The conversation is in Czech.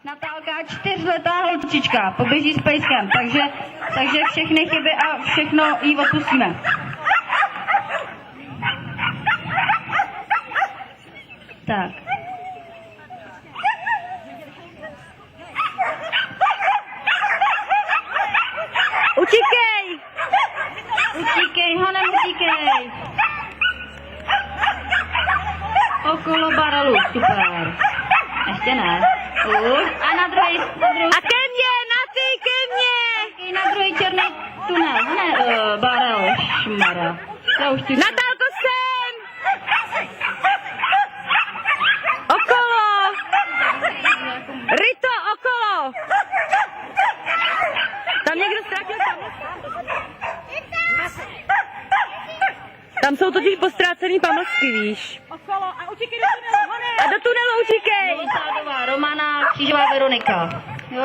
Natálka 4letá holčička, poběží s pejskem, takže všechny chyby a všechno jí odpustíme. Tak. Utíkej! Utíkej, Hanem, utíkej! Okolo barelu, super. Ještě ne. Už. A na druhý. A ke mně, na ty, ke mně! Na druhý černý tunel, ne, barel, šmara. Já už ty... Natálko, sem! Okolo! Rito, okolo! Tam někdo ztratil Tam jsou totiž postrácený pamlsky, víš. Okolo a utíkej do tunelu, Honem! A do tunelu utíkej! Novosádová Romana, Křížová Veronika. Jo?